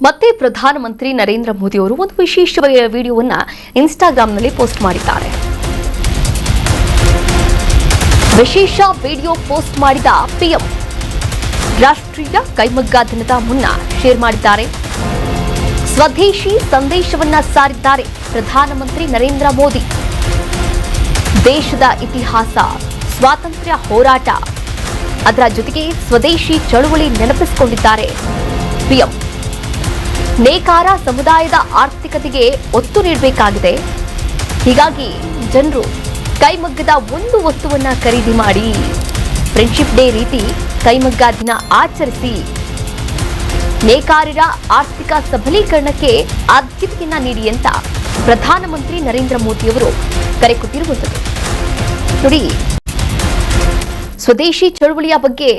ಮತ್ತೆ ಪ್ರಧಾನಮಂತ್ರಿ ನರೇಂದ್ರ ಮೋದಿ ಅವರು ಒಂದು ವಿಶೇಷ ವಿಡಿಯೋವನ್ನ ಇನ್ಸ್ಟಾಗ್ರಾಂನಲ್ಲಿ ಪೋಸ್ಟ್ ಮಾಡಿದ್ದಾರೆ. ವಿಶೇಷ ವಿಡಿಯೋ ಪೋಸ್ಟ್ ಮಾಡಿದ ಪಿಎಂ ರಾಷ್ಟ್ರೀಯ ಕೈಮಗ್ಗ ದಿನದ ಮುನ್ನ ಶೇರ್ ಮಾಡಿದ್ದಾರೆ. ಸ್ವದೇಶಿ ಸಂದೇಶವನ್ನ ಸಾರಿದ್ದಾರೆ ಪ್ರಧಾನಮಂತ್ರಿ ನರೇಂದ್ರ ಮೋದಿ. ದೇಶದ ಇತಿಹಾಸ, ಸ್ವಾತಂತ್ರ್ಯ ಹೋರಾಟ, ಅದರ ಜೊತೆಗೆ ಸ್ವದೇಶಿ ಚಳುವಳಿ ನೆನಪಿಸಿಕೊಂಡಿದ್ದಾರೆ ಪಿಎಂ. ನೇಕಾರ ಸಮುದಾಯದ ಆರ್ಥಿಕತೆಗೆ ಒತ್ತು ನೀಡಬೇಕಾಗಿದೆ. ಹೀಗಾಗಿ ಜನರು ಕೈಮಗ್ಗದ ಒಂದು ವಸ್ತುವನ್ನ ಖರೀದಿ ಮಾಡಿ ಫ್ರೆಂಡ್ಶಿಪ್ ಡೇ ರೀತಿ ಕೈಮಗ್ಗ ದಿನ ಆಚರಿಸಿ ನೇಕಾರರ ಆರ್ಥಿಕ ಸಬಲೀಕರಣಕ್ಕೆ ಆದ್ಯತೆಯನ್ನ ನೀಡಿ ಅಂತ ಪ್ರಧಾನಮಂತ್ರಿ ನರೇಂದ್ರ ಮೋದಿ ಅವರು ಕರೆ ಕೊಟ್ಟಿರುವಂಥದ್ದು. ನೋಡಿ, ಸ್ವದೇಶಿ ಚಳುವಳಿಯ ಬಗ್ಗೆ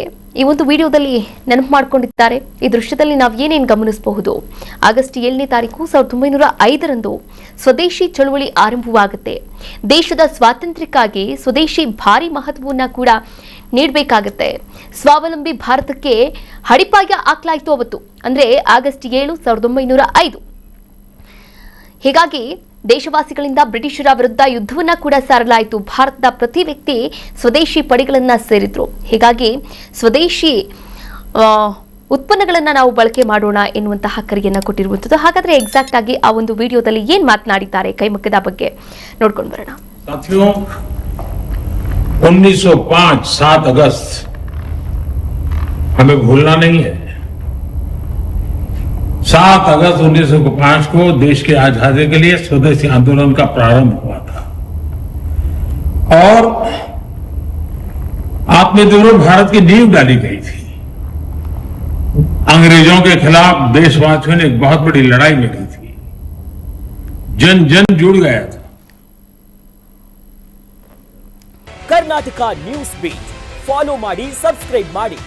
ಈ ಒಂದು ವಿಡಿಯೋದಲ್ಲಿ ನೆನಪು ಮಾಡಿಕೊಂಡಿದ್ದಾರೆ. ಈ ದೃಶ್ಯದಲ್ಲಿ ನಾವು ಏನೇನು ಗಮನಿಸಬಹುದು? ಆಗಸ್ಟ್ 7ನೇ ತಾರೀಕು 1905ರಂದು ಸ್ವದೇಶಿ ಚಳುವಳಿ ಆರಂಭವಾಗುತ್ತೆ. ದೇಶದ ಸ್ವಾತಂತ್ರ್ಯಕ್ಕಾಗಿ ಸ್ವದೇಶಿ ಭಾರಿ ಮಹತ್ವವನ್ನ ಕೂಡ ನೀಡಬೇಕಾಗತ್ತೆ. ಸ್ವಾವಲಂಬಿ ಭಾರತಕ್ಕೆ ಹಡಿಪಾಯ ಹಾಕಲಾಯಿತು ಅವತ್ತು, ಅಂದ್ರೆ ಆಗಸ್ಟ್ 7, 1905. ಹೀಗಾಗಿ ದೇಶವಾಸಿಗಳಿಂದ ಬ್ರಿಟಿಷರ ವಿರುದ್ಧ ಯುದ್ಧವನ್ನ ಕೂಡ ಸಾರಲಾಯಿತು. ಭಾರತದ ಪ್ರತಿ ವ್ಯಕ್ತಿ ಸ್ವದೇಶಿ ಪಡೆಗಳನ್ನ ಸೇರಿದ್ರು. ಹೀಗಾಗಿ ಸ್ವದೇಶಿ ಉತ್ಪನ್ನಗಳನ್ನ ನಾವು ಬಳಕೆ ಮಾಡೋಣ ಎನ್ನುವಂತಹ ಕರೆಯನ್ನ ಕೊಟ್ಟಿರುವಂತದ್ದು. ಹಾಗಾದ್ರೆ ಎಕ್ಸಾಕ್ಟ್ ಆಗಿ ಆ ಒಂದು ವಿಡಿಯೋದಲ್ಲಿ ಏನ್ ಮಾತನಾಡಿದ್ದಾರೆ ಕೈಮಗ್ಗದ ಬಗ್ಗೆ ನೋಡ್ಕೊಂಡು ಬರೋಣ. 1905 7 अगस्त हमें भूलना नहीं है. 7 अगस्त 1905 को देश की आजादी के लिए स्वदेशी आंदोलन का प्रारंभ हुआ था और आत्मनिर्भर भारत की नींव डाली गई थी. अंग्रेजों के खिलाफ देशवासियों ने एक बहुत बड़ी लड़ाई लड़ी थी. जन जन जुड़ गया था. कर्नाटक न्यूज़ बीट फॉलो ಮಾಡಿ, सब्सक्राइब ಮಾಡಿ.